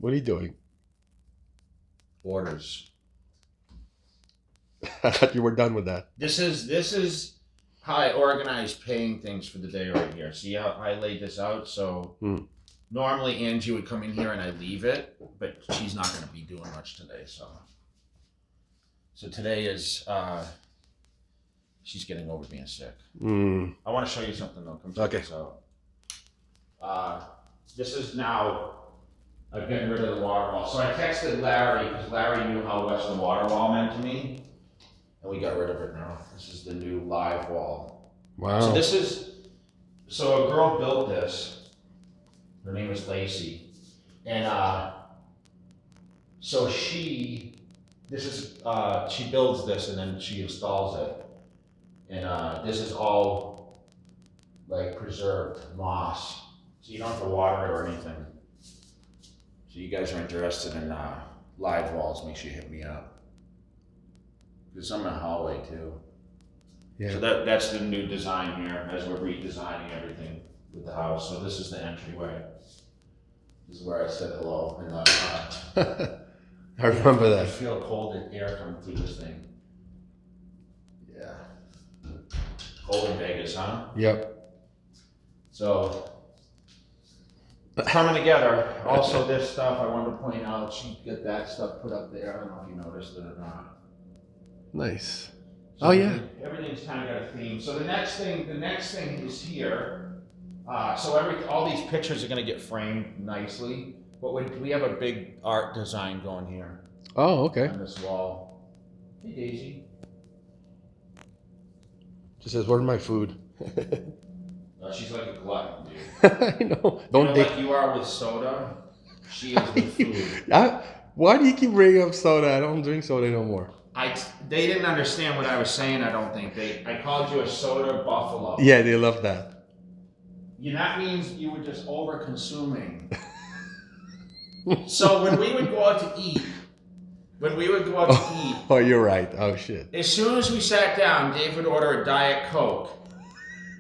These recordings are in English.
What are you doing? Orders. I thought you were done with that. This is how I organize paying things for the day right here. See how I laid this out? So normally Angie would come in here and I leave it, but she's not going to be doing much today. So today is she's getting over being sick. I want to show you something though. Come check this out. This is now getting rid of the water wall. So I texted Larry because Larry knew how much the water wall meant to me. And we got rid of it now. This is the new live wall. Wow. So a girl built this. Her name is Lacey. And so she builds this and then she installs it. And this is all like preserved moss. So you don't have to water it or anything. So you guys are interested in live walls, make sure you hit me up. Because I'm in the hallway too. Yeah. So that's the new design here as we're redesigning everything with the house. So this is the entryway. This is where I said hello. And I remember that. I feel cold air coming through this thing. Yeah. Cold in Vegas, huh? Yep. So coming together. Also this stuff I wanted to point out, she got that stuff put up there. I don't know if you noticed it or not. Nice. So oh yeah. Everything's kind of got a theme. So the next thing is here. So all these pictures are going to get framed nicely. But we have a big art design going here. Oh, okay. On this wall. Hey Daisy. She says, "Where's my food?" She's like a glutton, dude. I know. Like you are with soda. She is with food. Why do you keep bringing up soda? I don't drink soda no more. They didn't understand what I was saying, I don't think. I called you a soda buffalo. Yeah, they love that. That means you were just over consuming. So when we would go out to eat, oh, you're right. Oh shit. As soon as we sat down, Dave would order a Diet Coke.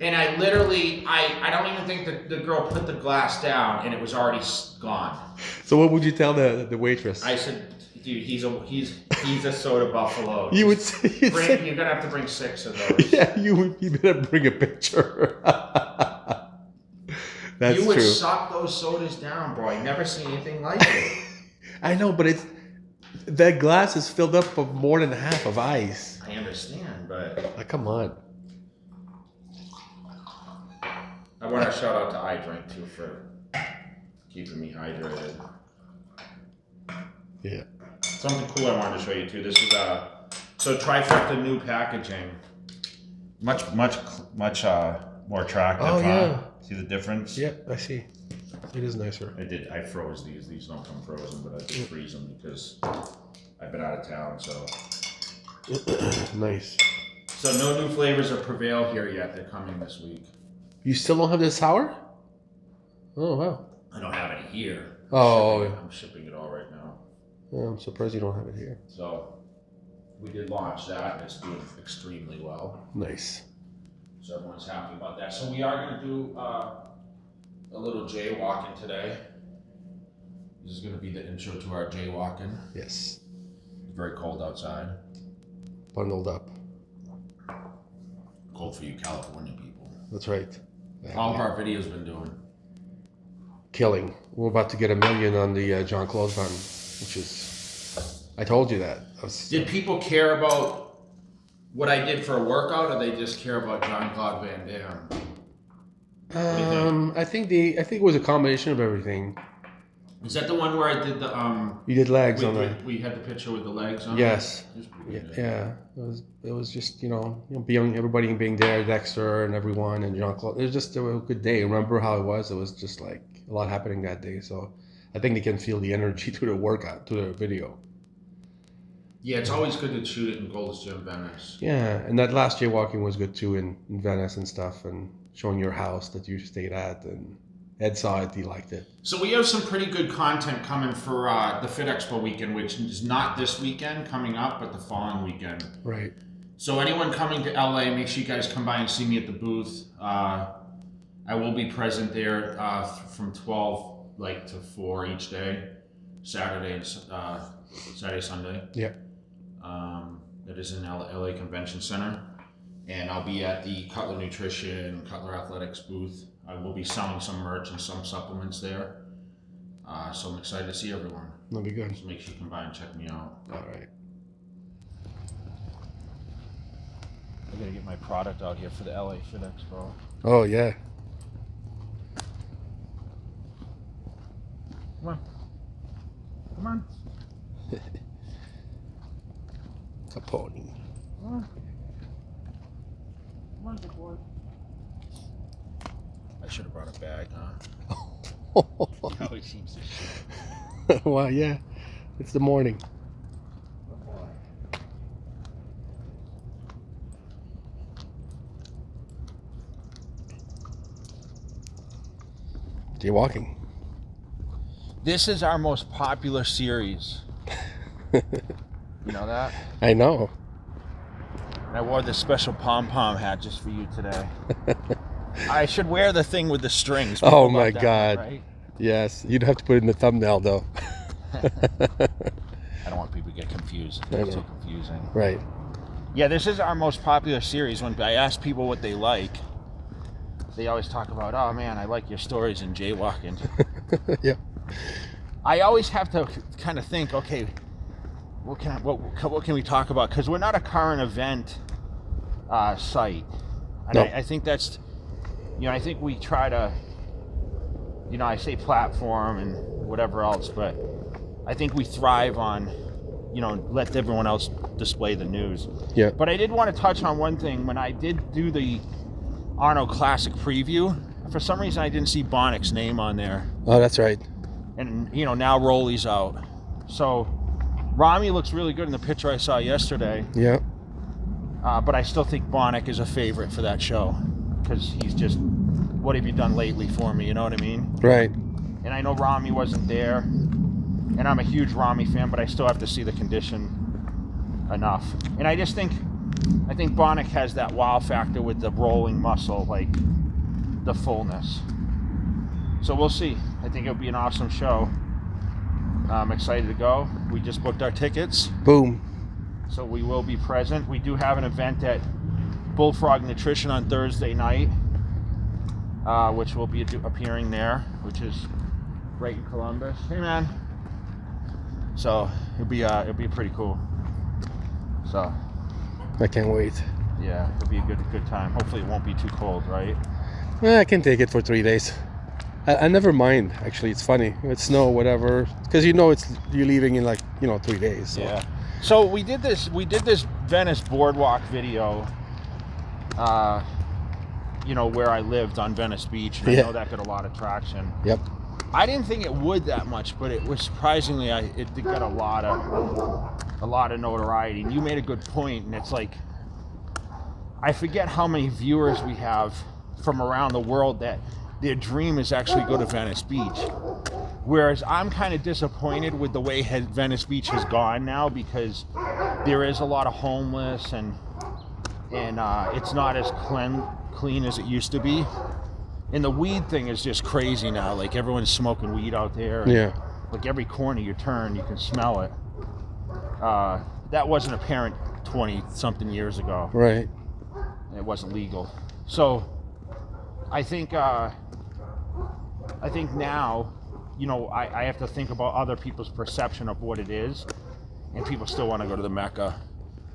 And I literally, I don't even think that the girl put the glass down and it was already gone. So what would you tell the waitress? I said, dude, he's a soda buffalo. You would say, you're gonna have to bring 6 of those. Yeah, you better bring a picture. That's true. You would suck those sodas down, bro. I never seen anything like it. I know, but that glass is filled up of more than half of ice. I understand, but come on. I want to shout out to iDrink too for keeping me hydrated. Yeah. Something cool I wanted to show you too. This is so Trifecta new packaging. Much more attractive. Oh yeah. See the difference? Yeah, I see. It is nicer. I froze these. These don't come frozen, but I did freeze them because I've been out of town. So nice. So no new flavors of Prevail here yet. They're coming this week. You still don't have the sour? Oh wow. I don't have it here. I'm shipping it all right now. Yeah, I'm surprised you don't have it here. So we did launch that, and it's doing extremely well. Nice. So everyone's happy about that. So we are going to do a little jaywalking today. This is going to be the intro to our jaywalking. Yes. It's very cold outside. Bundled up. Cold for you California people. That's right. All of our videos been doing. Killing. We're about to get 1 million on the John Close run, which is, I told you that. Did people care about what I did for a workout, or they just care about Jean-Claude Van Damme? I think it was a combination of everything. Is that the one where I did the You did legs on the. We had the picture with the legs on. Yes. It Yeah. It was just being everybody being there, Dexter and everyone and Jean-Claude. It was just a good day. Remember how it was? It was just like a lot happening that day. So I think they can feel the energy to the workout, to the video. Yeah, it's always good to shoot it in Gold's Gym, Venice. Yeah, and that last jaywalking was good too in Venice and stuff, and showing your house that you stayed at, and Ed saw it, he liked it. So we have some pretty good content coming for the Fit Expo weekend, which is not this weekend coming up, but the following weekend. Right. So anyone coming to LA, make sure you guys come by and see me at the booth. I will be present there from 12 to 4 each day. Saturday, Sunday. Yeah. That is in LA Convention Center. And I'll be at the Cutler Nutrition, Cutler Athletics booth. I will be selling some merch and some supplements there. So I'm excited to see everyone. That'll be good. So make sure you come by and check me out. All right. I gotta get my product out here for the LA Fit Expo. Oh, yeah. Come on. Come on. A pony. Come on. Come on, good boy. I should have brought a bag, huh? He always seems to shit. Well, yeah. It's the morning. Good boy. Jaywalking. This is our most popular series. You know that? I know. And I wore this special pom-pom hat just for you today. I should wear the thing with the strings. Oh People my love that God. one, right? Yes. You'd have to put it in the thumbnail, though. I don't want people to get confused. It's too confusing. Right. Yeah, this is our most popular series. When I ask people what they like, they always talk about, oh man, I like your stories in jaywalking. Yeah. I always have to kind of think, okay, what can we talk about? Because we're not a current event site. And No. I think that's, I think we try to, I say platform and whatever else, but I think we thrive on, let everyone else display the news. Yeah. But I did want to touch on one thing. When I did do the Arnold Classic preview, for some reason I didn't see Bonnick's name on there. Oh, that's right. And, now Rolly's out. So Rami looks really good in the picture I saw yesterday. Yeah. But I still think Bonnick is a favorite for that show. Because he's just, what have you done lately for me? You know what I mean? Right. And I know Rami wasn't there. And I'm a huge Rami fan, but I still have to see the condition enough. And I think Bonnick has that wow factor with the rolling muscle, like the fullness. So we'll see. I think it'll be an awesome show. I'm excited to go. We just booked our tickets. Boom. So we will be present. We do have an event at Bullfrog Nutrition on Thursday night, which will be appearing there, which is right in Columbus. Hey man. So it'll be pretty cool. So I can't wait. yeah, it'll be a good time. Hopefully it won't be too cold, right? I can take it for 3 days. I never mind, actually. It's funny. It's snow, whatever. Because you're leaving in 3 days. So. Yeah. So we did this Venice boardwalk video, where I lived on Venice Beach. And I know that got a lot of traction. Yep. I didn't think it would that much, but it was surprisingly, it did get a lot of notoriety. And you made a good point, and it's like, I forget how many viewers we have from around the world that their dream is actually go to Venice Beach. Whereas I'm kind of disappointed with the way Venice Beach has gone now, because there is a lot of homeless and it's not as clean as it used to be. And the weed thing is just crazy now. Like everyone's smoking weed out there. Yeah. Like every corner you turn, you can smell it. That wasn't apparent 20-something years ago. Right. It wasn't legal. So I think now, I have to think about other people's perception of what it is, and people still want to go to the Mecca.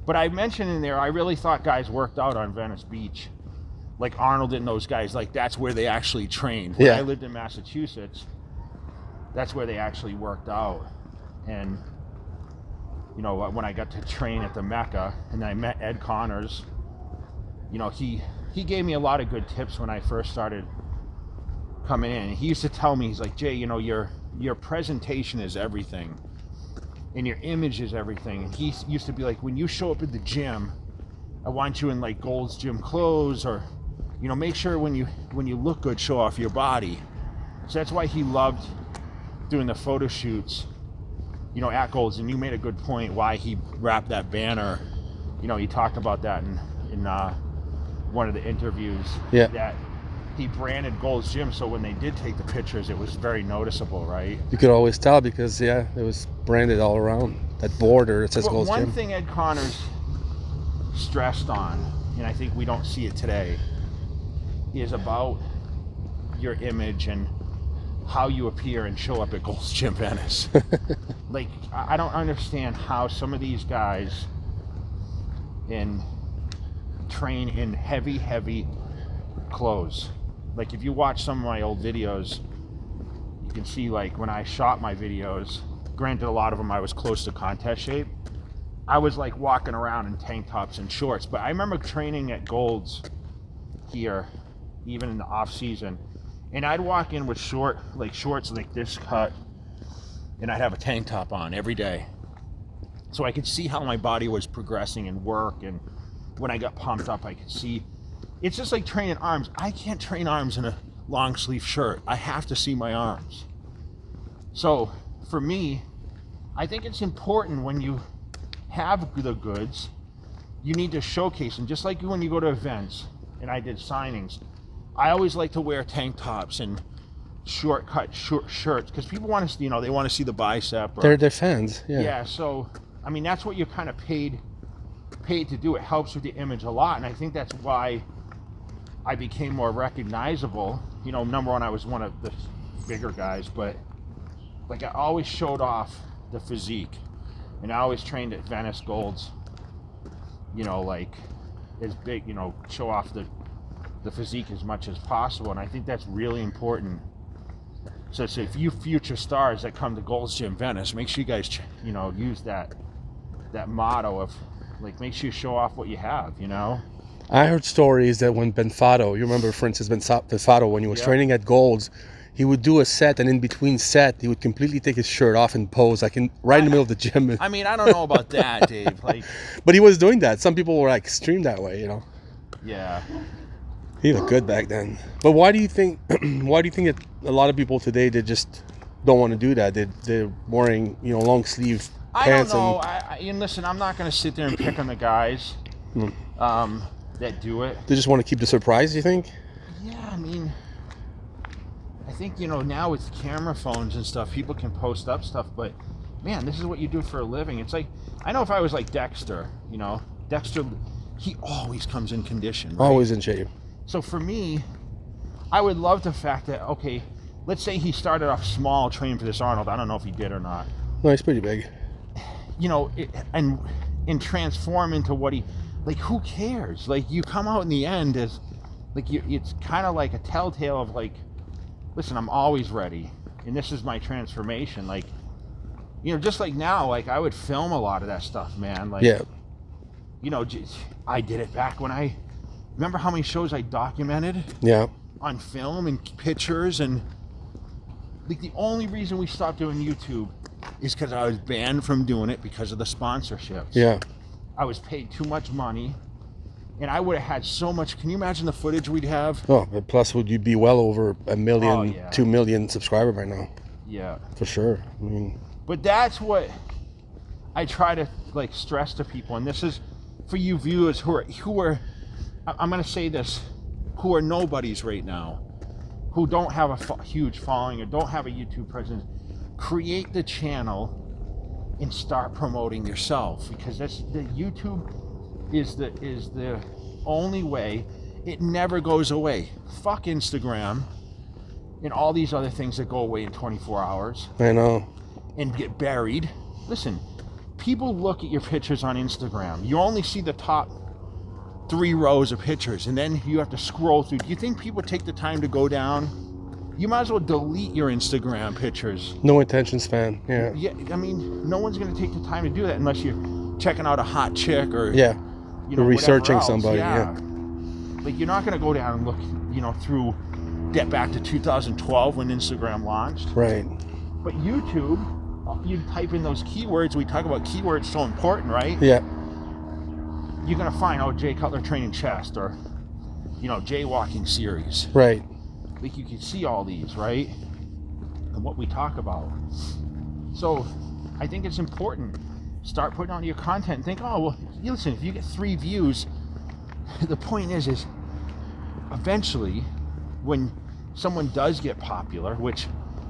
But I mentioned in there, I really thought guys worked out on Venice Beach. Like Arnold and those guys, like that's where they actually trained. When I lived in Massachusetts, that's where they actually worked out. And, when I got to train at the Mecca, and I met Ed Connors, he gave me a lot of good tips when I first started coming in. He used to tell me, he's like, Jay, your presentation is everything, and your image is everything. And he used to be like, when you show up at the gym, I want you in like Gold's Gym clothes, or make sure when you look good, show off your body. So that's why he loved doing the photo shoots, at Gold's. And you made a good point why he wrapped that banner. He talked about that in one of the interviews. Yeah. That he branded Gold's Gym, so when they did take the pictures, it was very noticeable, right? You could always tell because it was branded all around that border. It says But Gold's one Gym. thing Ed Connors stressed on, and I think we don't see it today, is about your image and how you appear and show up at Gold's Gym Venice. Like, I don't understand how some of these guys train in heavy clothes. Like, if you watch some of my old videos, you can see, like, when I shot my videos, granted a lot of them I was close to contest shape, I was like walking around in tank tops and shorts. But I remember training at Gold's here, even in the off season, and I'd walk in with shorts like this cut, and I'd have a tank top on every day, so I could see how my body was progressing in work. And when I got pumped up, I could see. It's just like training arms. I can't train arms in a long sleeve shirt. I have to see my arms. So for me, I think it's important when you have the goods, you need to showcase them. Just like when you go to events, and I did signings, I always like to wear tank tops and short shirts because people want to, they want to see the bicep. They're fans. Yeah. So I mean, that's what you're kind of paid to do. It helps with the image a lot, and I think that's why I became more recognizable. Number one, I was one of the bigger guys, but like I always showed off the physique, and I always trained at Venice Gold's, like as big, show off the physique as much as possible. And I think that's really important. So if you future stars that come to Gold's Gym Venice, make sure you guys, use that motto of, like, make sure you show off what you have, I heard stories that when Benfato, you remember, for instance, Benfato, when he was training at Gold's, he would do a set, and in between set, he would completely take his shirt off and pose, like right in the middle of the gym. I mean, I don't know about that, Dave. Like, but he was doing that. Some people were like extreme that way, Yeah. He looked good back then. But why do you think? Why do you think that a lot of people today, they just don't want to do that? They're wearing long sleeve pants. I don't know. And listen, I'm not going to sit there and pick on the guys that do it. They just want to keep the surprise, you think? Yeah, I mean, I think now with camera phones and stuff, people can post up stuff. But man, this is what you do for a living. It's like, I know if I was like Dexter, Dexter, he always comes in condition. Right? Always in shape. So for me, I would love the fact that, okay, let's say he started off small training for this Arnold. I don't know if he did or not. No, he's pretty big. And transform into what he, like, who cares? Like, you come out in the end as, like, it's kind of like a telltale of, like, listen, I'm always ready, and this is my transformation. Like, just like now, like, I would film a lot of that stuff, man. Like, yeah. I did it back when remember how many shows I documented? Yeah. On film and pictures, and like the only reason we stopped doing YouTube is because I was banned from doing it because of the sponsorships. Yeah. I was paid too much money, and I would have had so much. Can you imagine the footage we'd have? Oh, and plus would you be well over 1 million, 2 million subscribers right now? Yeah. For sure. I mean. But that's what I try to like stress to people, and this is for you viewers who are I'm going to say this, who are nobodies right now, who don't have a huge following or don't have a YouTube presence. Create the channel and start promoting yourself, because the YouTube is the only way. It never goes away. Fuck Instagram and all these other things that go away in 24 hours. I know. And get buried. Listen, people look at your pictures on Instagram. You only see the top 3 rows of pictures, and then you have to scroll through. Do you think people take the time to go down? You might as well delete your Instagram pictures. No attention span. Yeah. Yeah. I mean, no one's going to take the time to do that unless you're checking out a hot chick or you're researching somebody. Yeah. Like, you're not going to go down and look, through. Get back to 2012 when Instagram launched. Right. But YouTube, you type in those keywords. We talk about keywords so important, right? Yeah. You're going to find, Jay Cutler training chest, or, jaywalking series. Right. Like, you can see all these, right? And what we talk about. So, I think it's important. Start putting on your content and think, listen, if you get 3 views, the point is eventually when someone does get popular, which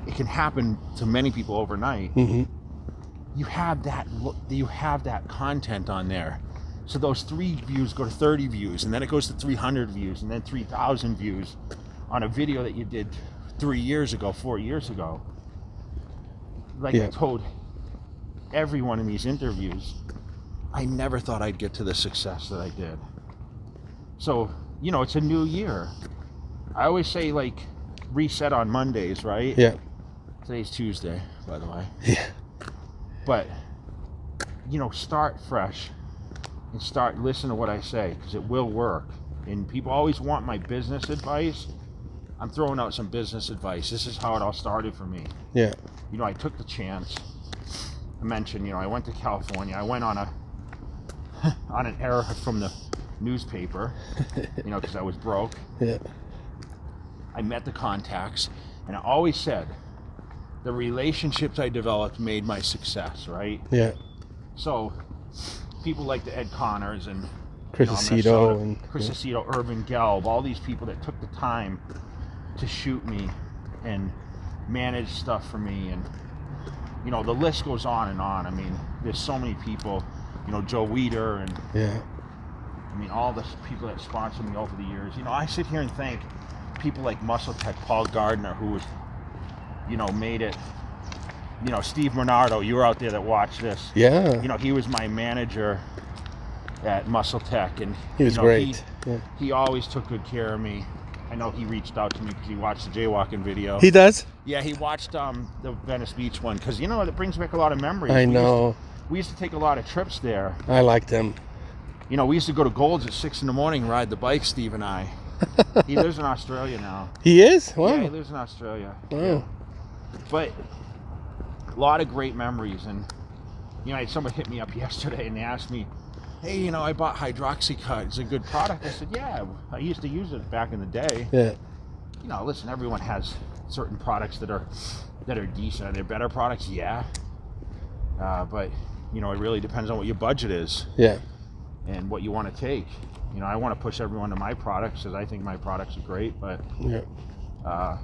it can happen to many people overnight, you have that content on there. So those 3 views go to 30 views, and then it goes to 300 views, and then 3,000 views on a video that you did 3 years ago, 4 years ago. Like I told everyone in these interviews, I never thought I'd get to the success that I did. So, you know, it's a new year. I always say, like, reset on Mondays, right? Yeah. Today's Tuesday, by the way. Yeah. But, you know, start fresh and start listening to what I say, because it will work. And people always want my business advice. I'm throwing out some business advice. This is how it all started for me. Yeah. You know, I took the chance. I mentioned, you know, I went to California. I went on an error from the newspaper, you know, because I was broke. Yeah. I met the contacts, and I always said the relationships I developed made my success, right? Yeah. So people like the Ed Connors and Chris Aceto and Chris Aceto, Irvin Gelb, all these people that took the time to shoot me and manage stuff for me, and you know, the list goes on and on. I mean, there's so many people, you know, Joe Weider, and I mean, all the people that sponsor me over the years. You know, I sit here and thank people like Muscle Tech, Paul Gardner, who was, you know, made it. You know, Steve Bernardo, you were out there that watched this. Yeah. You know, he was my manager at Muscle Tech, and he was great. He always took good care of me. I know he reached out to me because he watched the jaywalking video. He does? Yeah, he watched the Venice Beach one, because, you know, it brings back a lot of memories. I know. We used to take a lot of trips there. I liked him. You know, we used to go to Gold's at 6 in the morning and ride the bike, Steve and I. He lives in Australia now. He is? Wow. Yeah, he lives in Australia. Wow. Yeah. But a lot of great memories. And, you know, I had someone hit me up yesterday and they asked me, hey, you know, I bought Hydroxycut. It's a good product. I said, yeah, I used to use it back in the day. Yeah. You know, listen, everyone has certain products that are decent. Are there better products? Yeah. But, you know, it really depends on what your budget is. Yeah. And what you want to take. You know, I want to push everyone to my products because I think my products are great. But, you know,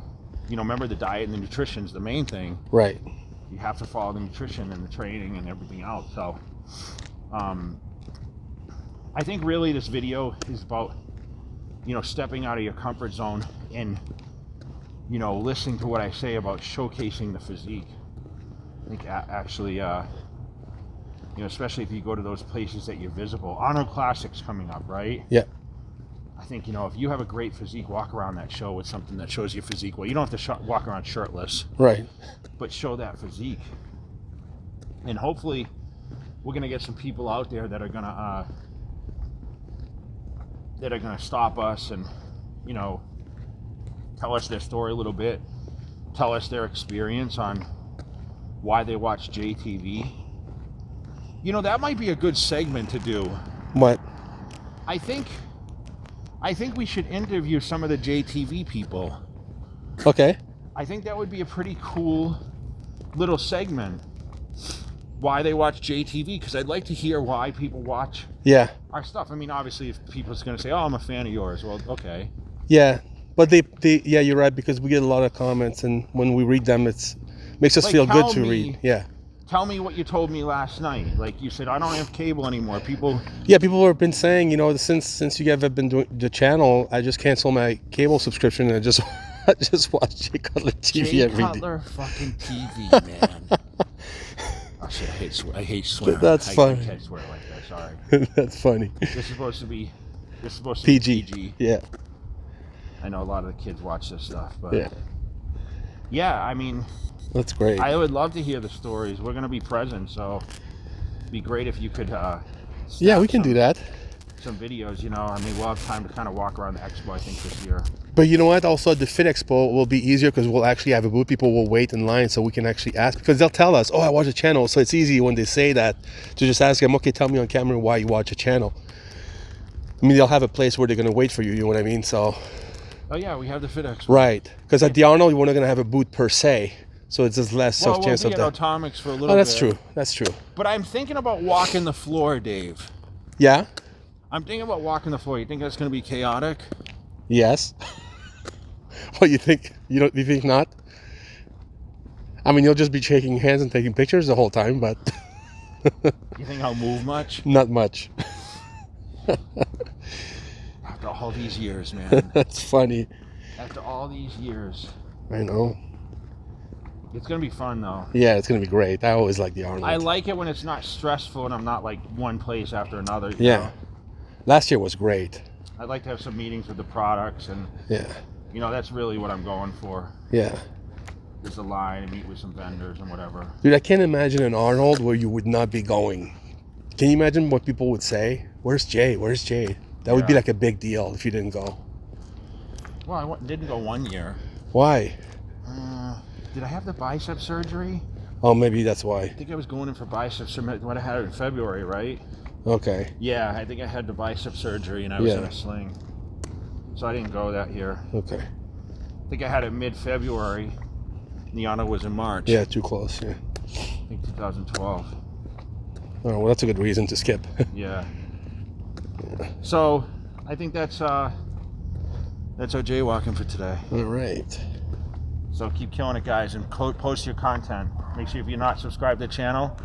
remember the diet and the nutrition is the main thing. Right. You have to follow the nutrition and the training and everything else. So, I think really this video is about, you know, stepping out of your comfort zone and, you know, listening to what I say about showcasing the physique. I think actually, you know, especially if you go to those places that you're visible. Honor Classic's coming up, right? Yeah. I think, you know, if you have a great physique, walk around that show with something that shows your physique. Well, you don't have to walk around shirtless. Right. But show that physique. And hopefully we're going to get some people out there that are going to stop us and, you know, tell us their story a little bit, tell us their experience on why they watch JTV. You know, that might be a good segment to do. What? I think we should interview some of the JTV people. Okay. I think that would be a pretty cool little segment. Why they watch JTV, because I'd like to hear why people watch our stuff. I mean, obviously, if people's going to say, oh, I'm a fan of yours, well, okay. Yeah, but they you're right, because we get a lot of comments, and when we read them, it makes us feel good to read. Yeah. Tell me what you told me last night. Like you said, I don't have cable anymore. People have been saying, you know, since you guys have been doing the channel, I just canceled my cable subscription and I just watch Jay Cutler TV every day. Jay Cutler fucking TV, man. Oh shit, I hate swearing. That's funny. I can't swear like that, sorry. That's funny. This is supposed to be PG. PG. Yeah. I know a lot of the kids watch this stuff, but yeah, I mean, that's great. I would love to hear the stories. We're going to be present, so it'd be great if you could we can do that. Some videos, you know. I mean, we'll have time to kind of walk around the expo, I think, this year. But you know what? Also, the Fit Expo will be easier because we'll actually have a booth. People will wait in line so we can actually ask, because they'll tell us, oh, I watch a channel. So it's easy when they say that to just ask them, okay, tell me on camera why you watch a channel. I mean, they'll have a place where they're going to wait for you, you know what I mean? So. Oh, yeah, we have the Fit Expo. Right. Because at the Arnold, we're not going to have a booth per se. So it's just less chance of that. We'll be at Atomics for a little bit. Oh, that's true. That's true. But I'm thinking about walking the floor, Dave. Yeah? I'm thinking about walking the floor. You think that's going to be chaotic? Yes. What you think? You think not? I mean, you'll just be shaking hands and taking pictures the whole time, but You think I'll move much? not much. After all these years, man. That's funny. After all these years. I know. It's going to be fun, though. Yeah, it's gonna be great. I always like the Arnold. I like it when it's not stressful and I'm not like one place after another. You Yeah. know? Last year was great. I'd like to have some meetings with the products and, Yeah. you know, that's really what I'm going for. Yeah. Just a line and meet with some vendors and whatever. Dude, I can't imagine an Arnold where you would not be going. Can you imagine what people would say? Where's Jay? Where's Jay? That would be Yeah. like a big deal if you didn't go. Well, I didn't go one year. Why? Did I have the bicep surgery? Oh, maybe that's why. I think I was going in for bicep surgery when I had it in February, right? Okay. Yeah, I think I had the bicep surgery and I was Yeah. in a sling. So I didn't go that year. Okay. I think I had it mid-February. Niana was in March. Yeah, too close. Yeah. I think 2012. Oh, well, that's a good reason to skip. Yeah. So I think that's our jaywalking for today. All right. So keep killing it, guys, and post your content. Make sure if you're not subscribed to the channel,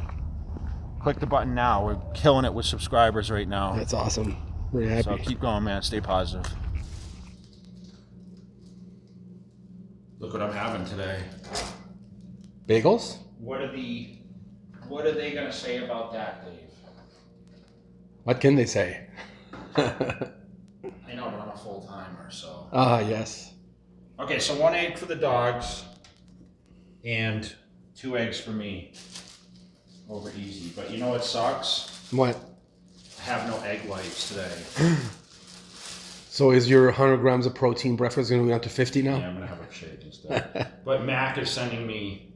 click the button now. We're killing it with subscribers right now. That's awesome. Very happy. So keep going, man. Stay positive. Look what I'm having today. Bagels? What are they gonna say about that, Dave? What can they say? I know, but I'm a full timer, so. Ah, yes. Okay, so 1 egg for the dogs and 2 eggs for me. Over easy. But you know what sucks? What? I have no egg whites today. So is your 100 grams of protein breakfast going to be up to 50 now? Yeah, I'm gonna have a shake instead. But Mac is sending me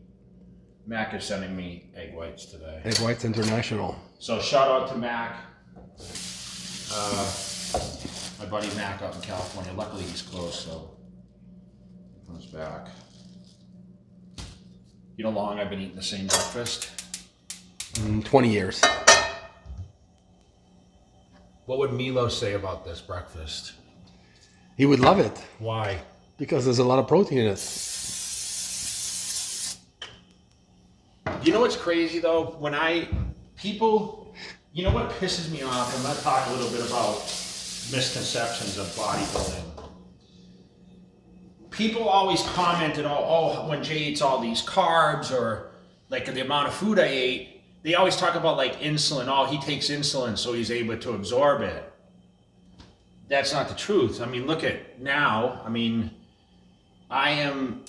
egg whites today. Egg Whites International. So shout out to Mac. My buddy Mac out in California. Luckily he's close, so he comes back. You know how long I've been eating the same breakfast? 20 years. What would Milo say about this breakfast? He would love it Why? because there's a lot of protein in it. You know what's crazy though? You know what pisses me off? I'm going to talk a little bit about misconceptions of bodybuilding. People always commented, oh, when Jay eats all these carbs or like the amount of food I ate, they always talk about like insulin. Oh, he takes insulin so he's able to absorb it. That's not the truth. I mean, look at now. I mean, I am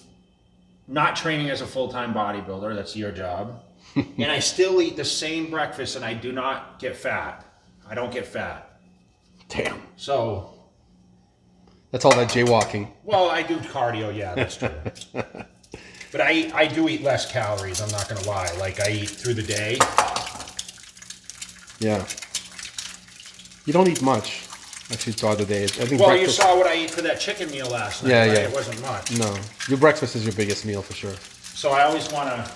not training as a full-time bodybuilder. That's your job. And I still eat the same breakfast and I do not get fat. I don't get fat. Damn. So, That's all that jaywalking. well, I do cardio. Yeah, that's true. But I do eat less calories. I'm not going to lie. Like I eat through the day. Yeah. You don't eat much. Actually, the other day. I think Well, breakfast. you saw what I ate for that chicken meal last night. Yeah, right? yeah. It wasn't much. No, your breakfast is your biggest meal for sure. So I always want to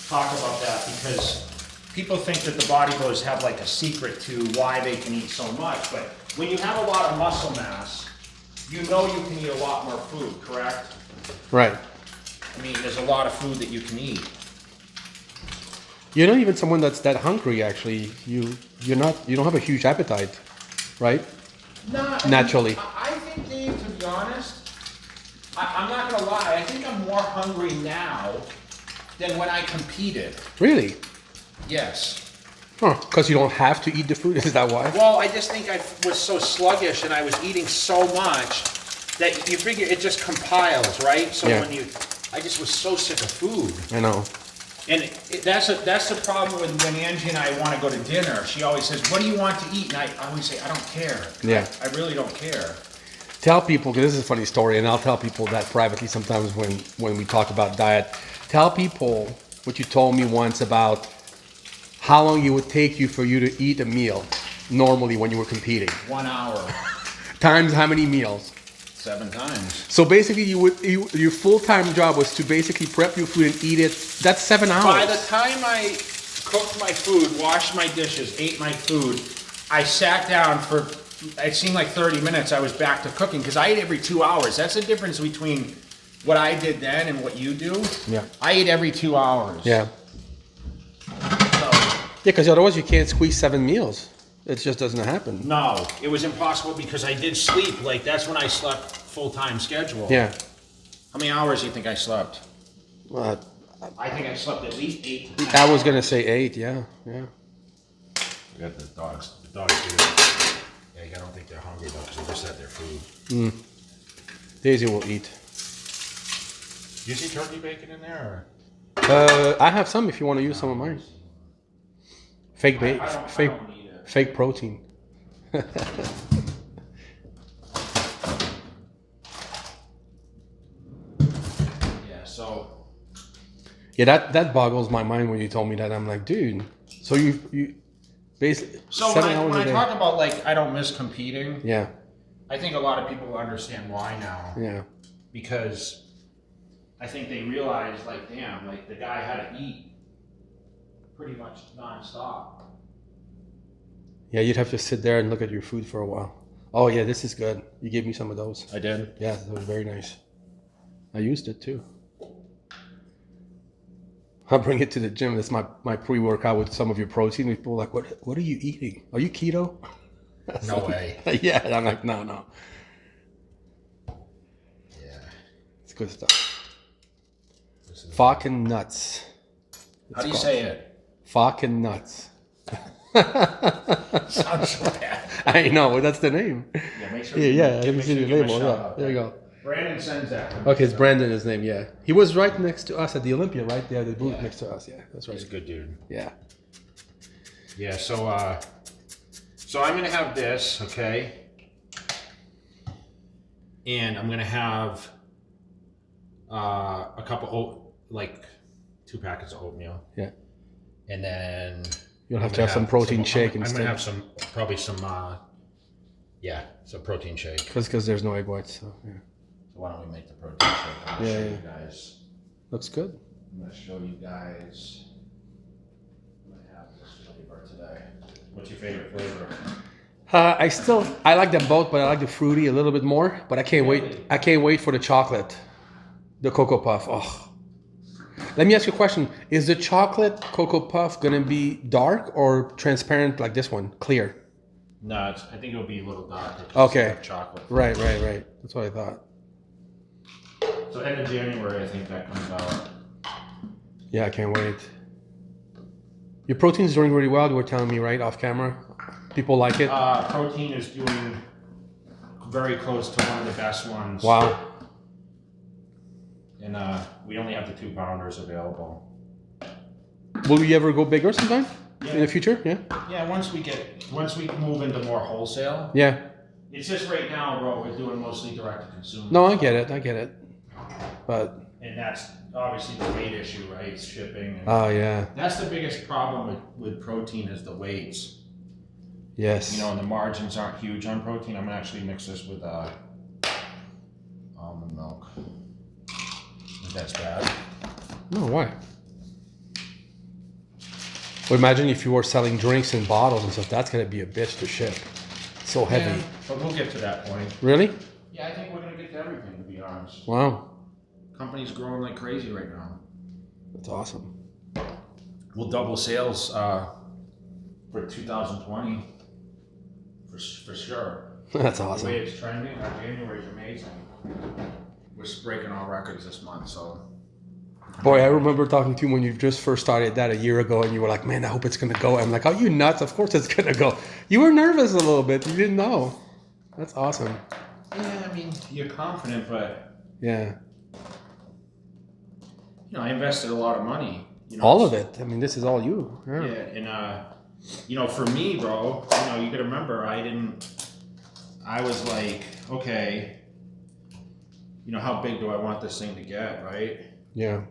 talk about that because people think that the bodybuilders have like a secret to why they can eat so much. But when you have a lot of muscle mass, you know you can eat a lot more food, correct? Right. I mean, there's a lot of food that you can eat. You're not even someone that's that hungry. Actually, you don't have a huge appetite, right? No, I mean, Naturally. I think, Dave, to be honest, I'm not going to lie. I think I'm more hungry now than when I competed. Really? Yes. Huh? Because you don't have to eat the food. Is that why? Well, I just think I was so sluggish and I was eating so much that you figure it just compiles, right? So Yeah. I just was so sick of food. I know. And that's the problem with when Angie and I want to go to dinner. She always says, "What do you want to eat?" And I always say, "I don't care." Yeah. I really don't care. Tell people, because this is a funny story, and I'll tell people that privately sometimes when we talk about diet. Tell people what you told me once about how long it would take you for you to eat a meal normally when you were competing. 1 hour, Times how many meals? 7 times. So basically, your full-time job was to basically prep your food and eat it. That's 7 hours. By the time I cooked my food, washed my dishes, ate my food, I sat down for it seemed like 30 minutes I was back to cooking because I ate every 2 hours. That's the difference between what I did then and what you do. Yeah. I ate every 2 hours. Yeah. So, Yeah, because otherwise you can't squeeze 7 meals. It just doesn't happen. no, it was impossible because I did sleep. Like, that's when I slept full-time schedule. Yeah. How many hours do you think I slept? Well, I think I slept at least 8 to 10 I was gonna say 8. Yeah. Yeah. We got the dogs. The dogs do. Yeah, I don't think they're hungry though because they just had their food. Daisy will eat. Do you see turkey bacon in there? I have some if you want to use some of mine. Fake I bacon. don't Fake. need it. Fake protein. Yeah, so Yeah, that boggles my mind when you told me that. I'm like, dude. So you basically So 7 when hours I a day. talk about like I don't miss competing, Yeah. I think a lot of people understand why now. Yeah. Because I think they realize like, damn, like the guy had to eat pretty much nonstop. Yeah, you'd have to sit there and look at your food for a while. Oh yeah, this is good. You gave me some of those. I did. Yeah, that was very nice. I used it too. I'll bring it to the gym. That's my pre-workout with some of your protein. People are like, what are you eating? Are you keto? No way. Yeah, and I'm like, no. Yeah. It's good stuff. Fucking nuts. How do you say it? Fucking nuts. Sounds so bad. I know, but that's the name. Yeah, make sure. Yeah, let me make see sure the you give him a label. shout Yeah, out. there you go. Brandon sends that. Okay, it's Brandon, his name, yeah. He was right next to us at the Olympia, right there, the booth Yeah. next to us, yeah. That's right. He's a good dude. Yeah. Yeah, so I'm gonna have this, okay? And I'm gonna have a couple like 2 packets of oatmeal. Yeah. And then You'll have to have some protein shake I'm instead. gonna have some protein shake. Because there's no egg whites, so yeah. So why don't we make the protein shake? I'm gonna show you guys. Looks good. I'm gonna show you guys. I'm gonna have this flavor today. What's your favorite flavor? I like them both, but I like the fruity a little bit more. But I can't wait. I can't wait for the chocolate, the Cocoa Puff. Oh, let me ask you a question: is the chocolate Cocoa Puff gonna be dark or transparent like this one, clear? No, I think it'll be a little darker. Okay. Chocolate. Right. That's what I thought. So end of January, I think that comes out. Yeah, I can't wait. Your protein's doing really well. You were telling me right off camera. People like it. Protein is doing very close to one of the best ones. Wow. And we only have the 2 pounders available. Will you ever go bigger sometime in the future? Yeah. Yeah, once we move into more wholesale. Yeah. It's just right now, bro, we're doing mostly direct to consumer. No, I get it. But. And that's obviously the weight issue, right? It's shipping. And Oh yeah. that's the biggest problem with protein is the weights. Yes. You know, and the margins aren't huge on protein. I'm gonna actually mix this with almond milk. If that's bad. No, why? Well, imagine if you were selling drinks in bottles and stuff. That's gonna be a bitch to ship. So heavy. Yeah, but we'll get to that point. Really? Yeah, I think we're gonna get to everything, to be honest. Wow. Company's growing like crazy right now. That's awesome. We'll double sales for 2020 for sure. That's The awesome. way it's trending, January is amazing. We're breaking all records this month, so. Boy, I remember talking to you when you just first started that a year ago, and you were like, "Man, I hope it's gonna go." I'm like, "Are you nuts? Of course it's gonna go." You were nervous a little bit. You didn't know. That's awesome. Yeah, I mean, you're confident, but Yeah. you know, I invested a lot of money. You know, All of it. I mean, this is all you. Yeah, and you know, for me, bro, you know, you gotta remember, I was like, okay, you know, how big do I want this thing to get, right? Yeah.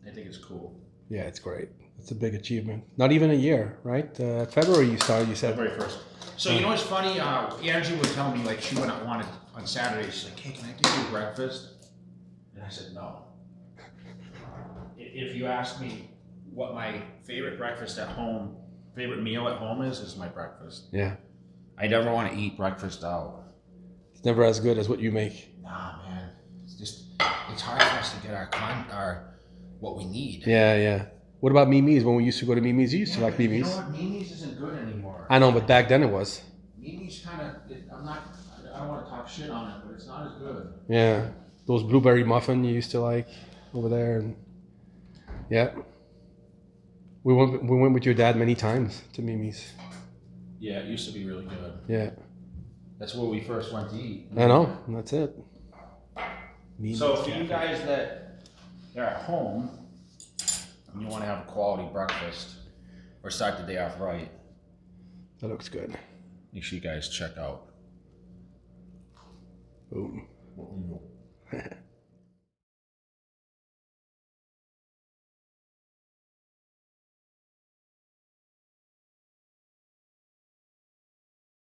I think it's cool. Yeah, it's great. It's a big achievement. Not even a year, right? February you started, you said. February 1st. So, you know what's funny? Angie was telling me, like, she wanted on Saturday, she's like, hey, can I give you breakfast? And I said, no. If you ask me what my favorite breakfast at home favorite meal at home is my breakfast. Yeah. I never want to eat breakfast out. It's never as good as what you make. Nah, man. It's hard for us to get our what we need. Yeah, yeah. What about Mimi's? When we used to go to Mimi's, you used to like You Mimi's. know what? Mimi's isn't good anymore. I know, but back then it was. Mimi's kind of, I don't want to talk shit on it, but it's not as good. Yeah. Those blueberry muffin you used to like over there. And yeah. We went with your dad many times to Mimi's. Yeah, it used to be really good. Yeah. That's where we first went to eat. I know. That's it. Mimi's So for Cafe. you guys that are at home and you want to have a quality breakfast or start the day off right, That looks good. make sure you guys check out. Boom.